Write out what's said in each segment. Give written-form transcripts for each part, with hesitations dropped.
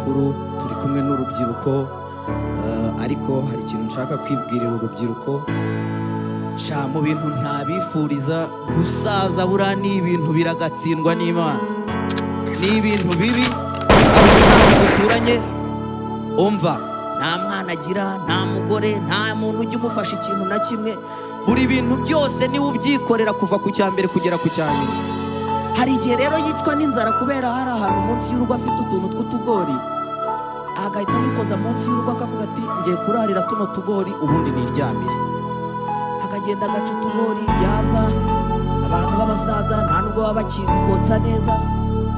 abanyamakuru turi kumwe n'urubyiruko, ariko hari ikintu nshaka kwibwirira urubyiruko. Sha mu bintu ntabifuriza gusaza, buriya ni ibintu biragatsindwa n'Imana, ni ibintu bibi. Abasaza duturanye umva, nta mwana agira, nta mugore, nta muntu ujya umufasha ikintu na kimwe, buri bintu byose niwe ubyikorera kuva ku cya mbere kugera ku cya nyuma. Hari igihe rero yicwa n'inzara kubera hari ahantu munsi y'urugo afite utuntu tw'utugori, agahita yikoza munsi y'urugo akavuga ati ngiye kurarira tuno tugori ubundi niryamire. Akagenda agaca utugori, yaza abantu b'abasaza nta nubwo baba bakizi kotsa neza,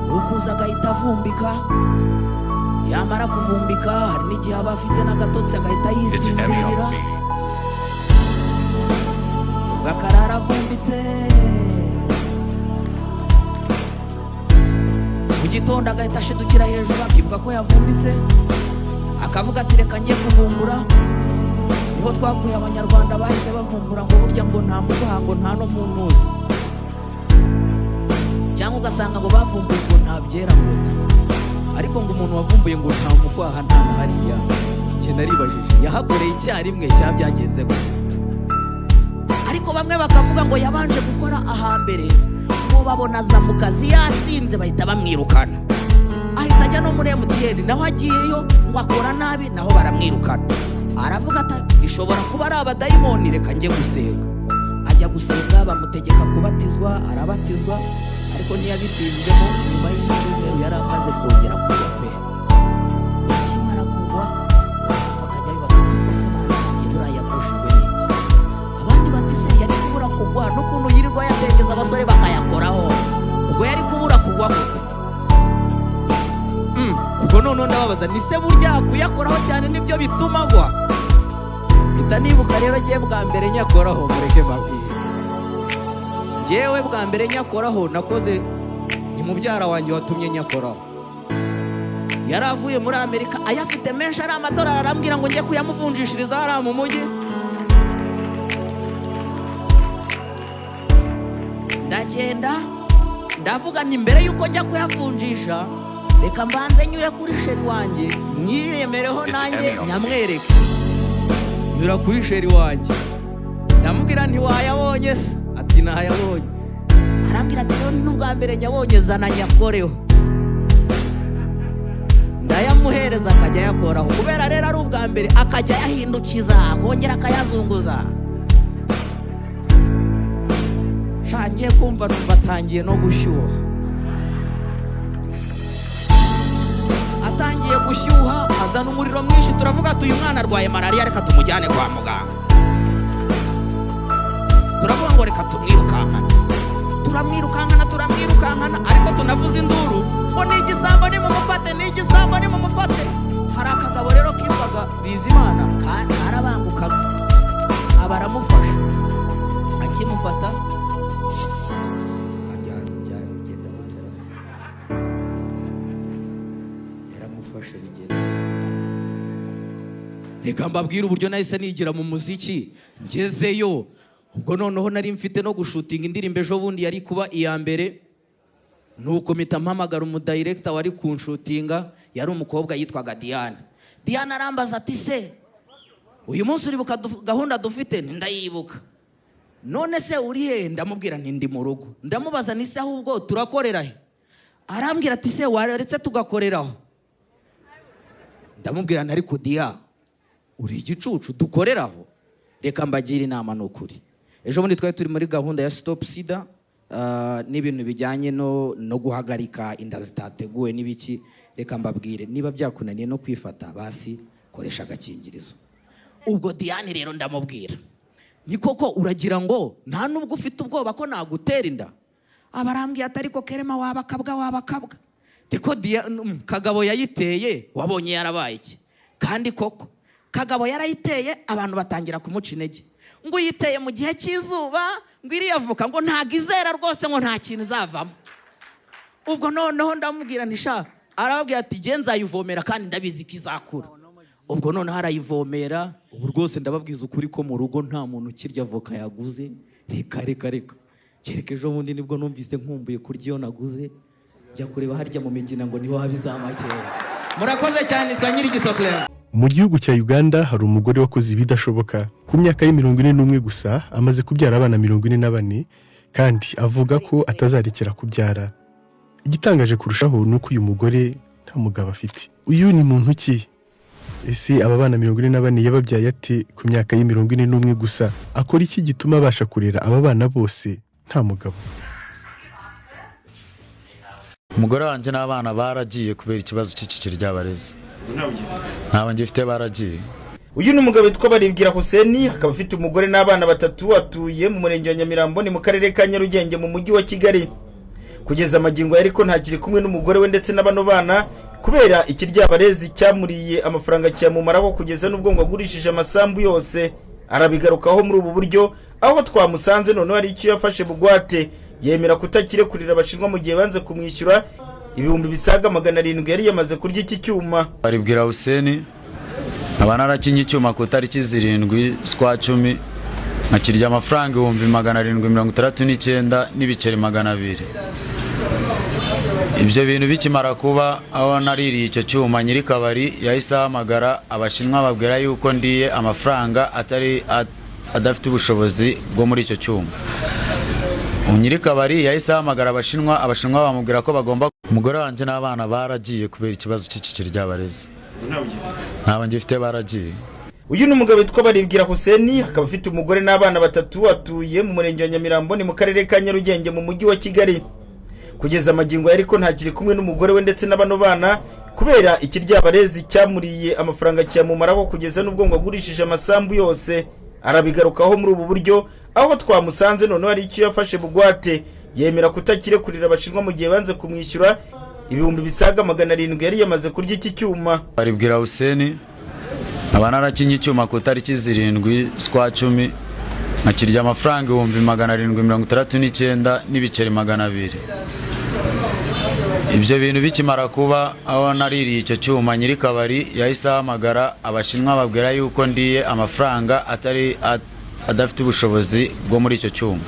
nukuza agahita avumbika. Yamara kuvumbika hari n'igihe aba afite n'agatotsi agahita yisinzirira, ugakarara avumbitse. Mu gitondo agahita ashidukira hejuru akibuka ko yavumbitse, akavuga ati reka ngiye kuvumbura. Niho twakuye abanyarwanda bahise bavumbura ngo burya ngo nta mugaha ngo nta no muntu uzi, cyangwa ugasanga ngo bavumbuye ngo nta byera muti, ariko ngo umuntu wavumbuye ngo nta mukwaha nta hariya. Njye naribajije yahakoreye icyarimwe cyangwa byagenze gute? Ariko bamwe bakavuga ngo yabanje gukora ahambere, ngo babona aza mu kazi yasinze bahita bamwirukana, ahita ajya no muri MTN, naho agiyeyo ngo akora nabi naho baramwirukana. Aravuga ati ishobora kuba ari abadayimoni, reka njye gusenga. Ajya gusenga, bamutegeka kubatizwa, arabatizwa, ariko ntiyabitinzemo. Nyuma y'icyumweru yari amaze kongera kugwa pe. Akimara kugwa bakajya bibaza ko se mwana wanjye buriya yakoshejwe n'iki. Abandi bati se yari kubura kugwa n'ukuntu yirirwa yategeza abasore bakayakoraho, ubwo yari kubura kugwa gute? Ubwo none ndababaza ni se burya kuyakoraho cyane nibyo bituma agwa? Mpita nibuka rero ngiye bwa mbere nyakoraho, mureke mbabwire. Yewe bwa mbere nyakoraho nakoze ni mubyara wanjye watumye nyakoraho. Yari avuye muri Amerika ayafite menshi ari amadolari, arambwira ngo njye kuyamuvunjishiriza hariya mu mujyi. Ndagenda ndavuga ni mbere yuko njya kuyavunjisha reka mbanze nyure kuri sheri wanjye mwiremereho nanjye nyamwereke. Nyura kuri sheri wanjye ndamubwira nti wayabonye se? Ati nayabonye. Arambwira ati rero n'ubwa mbere nyabonye zana nyakoreho. Ndayamuhereza akajya yakoraho, kubera rero ari ubwa mbere akajya yahindukiza akongera akayazunguza. Shangiye kumva numva atangiye no gushyuha. Atangiye gushyuha azana umuriro mwinshi, turavuga ati uyu mwana arwaye malariya reka tumujyane kwa muganga. Turavuga ngo reka tumwirukankana, turamwirukankana, ariko tunavuza induru ngo ni igisambo nimumufate, ni igisambo nimumufate. Hari akagabo rero kitwaga Bizimana kandi arabangukaga, aba aramufasha. Akimufata reka mbabwire uburyo nahise nigira mu muziki. Ngezeyo ubwo noneho nari mfite no gushutinga indirimbo ejo bundi yari kuba iya mbere, nuko mpita mpamagara umudirector wari kunshutinga, yari umukobwa yitwaga Diane. Diane arambaza ati se uyu munsi uribuka gahunda dufite? Ndayibuka. None se uri he? Ndamubwira nti ndi mu rugo. Ndamubaza ni se ahubwo turakorera he? Arambwira ati se waretse tugakoreraho? Ndamubwira nti ariko Dia uri igicucu dukoreraho? Reka mbagira inama n'ukuri. Ejo bundi twari turi muri gahunda ya Stop Sida, n'ibintu bijyanye no guhagarika inda zitateguwe n'ibiki. Reka mbabwire niba byakunaniye no kwifata basi koresha agakingirizo. Ubwo Diane rero ndamubwira ni koko uragira ngo nta nubwo ufite ubwoba ko nagutera inda? Abarambwiye ati ariko Kerema wabakabwa. Tiko Kagabo yayiteye wabonye yarabaye iki? Kandi koko Kagabo yarayiteye abantu batangira kumuca intege, ngo yiteye mu gihe cy'izuba, ngo iriyavuka ngo ntagizera rwose ngo nta kintu izavamo. Ubwo noneho ndamubwira ntisha, arababwira ati genza yivomera kandi ndabizi kizakura. Ubwo noneho arayivomera. Ubu rwose ndababwiza ukuri ko mu rugo nta muntu ukirya avoka yaguze. Reka kereka ejo bundi nibwo numvise nkumbuye kurya iyo naguze, jya kureba harya mu migina ngo niho haba izamakeya. murakoze cyane twa Nyirigitokle. Mu gihugu cya Uganda hari umugore wakoze ibidashoboka ku myaka ya 41 gusa amaze kubyara abana 44 kandi avuga ko atazarekera kubyara. Igitangaje kurushaho nuko uyu mugore nta mugabo afite. Uyu ni muntu ki? Ese aba bana 44 yababyaye ate ku myaka ya 41 gusa? Akora iki gituma abasha kurera aba bana bose nta mugabo? Umugore wanjye n'abana baragiye kubera ikibazo cy'icikiri ry'abarezi. Ntabwo ngifite baragiye. Uyu ni umugabo witwa Baribwira Hussein, akaba afite umugore n'abana batatu, atuye mu murenge wa Nyamirambo ni mu karere ka Nyarugenge mu mujyi wa Kigali. Kugeza amagingo ariko ntakiri kumwe n'umugore we ndetse n'abano bana kubera ikiryabarezi cyamuriye amafaranga cyamumaraho kugeza n'ubwo ngo agurishije amasambu yose. Arabigarukaho muri ubu buryo aho twamusanze none ari icyo yafashe bugwate, yemera kutakirekurira abashinwa mu gihe banze kumwishyura ibihumbi bisaga 700 yari yamaze kurya iki cyuma. Baribwira Hussein abana arakinye icyuma ku tariki 7 z'ukwa 10 nakirya amafaranga 769 n'ibiceri 200. Ibyo bintu bikimara kuba aho naririye icyo cyuma nyiri kabari yahise ahamagara abashinwa babwira yuko ndiye amafaranga adafite ubushobozi bwo muri icyo cyuma. Nyiri kabari yahise ahamagara abashinwa bamubwira ko bagomba. Umugore wanjye n'abana baragiye kubera ikibazo cy'icikiri ry'abarezi. Ntabwo ngifite baragiye. Uyu ni umugabo witwa Baribwira Hussein, akaba afite umugore n'abana batatu, atuye mu murenge wa Nyamirambo ni mu karere ka Nyarugenge mu mujyi wa Kigali. Kugeza amagingo ariko ntakiri kumwe n'umugore we ndetse n'abano bana kubera ikiryabarezi cyamuriye amafaranga cyamumaraho kugeza n'ubwo ngo agurishije amasambu yose. Arabigarukaho muri ubu buryo aho twamusanze none ari icyo yafashe bugwate, yemera kutakirekurira abashinwa mu gihe banze kumwishyura ibihumbi bisaga 700 yari yamaze kurya iki cyuma. Baribwira Hussein abana arakinye icyuma ku tariki 7 z'ukwa 10 nakirya amafaranga 769 n'ibiceri 200. Ibyo bintu bikimara kuba aho naririye icyo cyuma nyiri kabari yahise ahamagara abashinwa babwira yuko ndiye amafaranga adafite ubushobozi bwo muri icyo cyuma.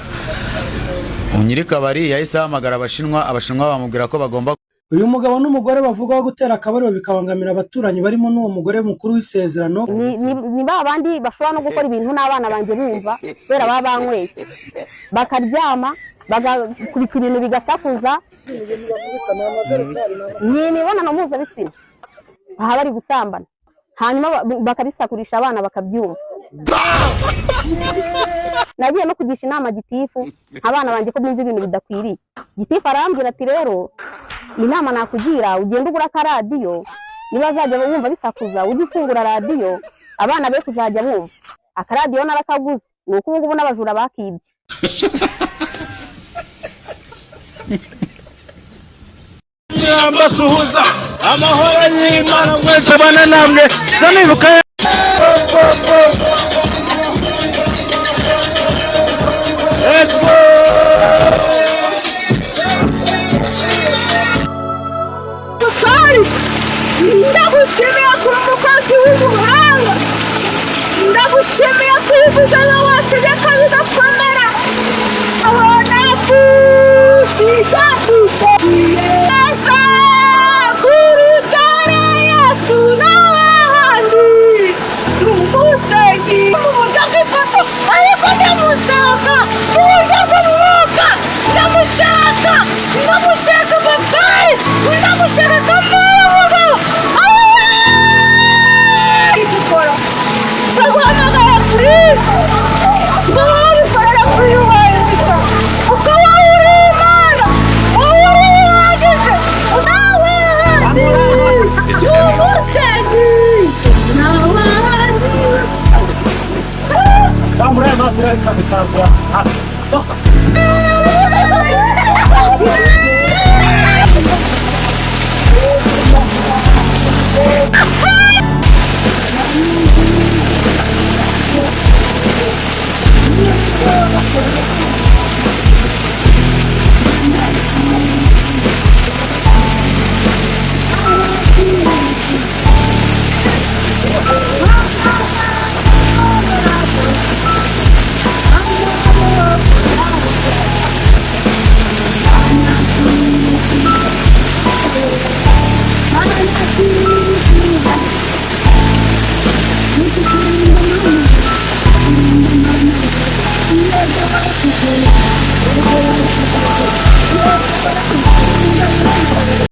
Nyiri kabari yahise ahamagara abashinwa bamubwira ko bagomba. Uyu mugabo n'umugore bavugaho gutera akabariro bikabangamira abaturanyi barimo n'uwo mugore mukuru w'isezerano. Ni ba bandi bashobora no gukora ibintu n'abana banje bumva kubera baba banyweye bakaryama bagakubita ibintu bigasakuza. Ni imibonano mpuzabitsina aha bari gusambana hanyuma bakabisakurisha abana bakabyumva. Nagiye no kugisha inama gitifu abana banje ko bumva ibintu bidakwiriye. Gitifu arambwira ati rero inama nakugira ugenda ugura ka radio niba zajya bumva bisakuza ujye ufungura radio abana be kuzajya bumva. Aka radio narakaguze nuko ubu n'abajura bakibye. Ambasuhuza amahoro y'Imana mwese bana namwe ndanibuka ndagushimiye kuri umukozi w'ubuhanga, ndagushimiye kwivuza n'awategeka bigakomera abona kusiga Thank you.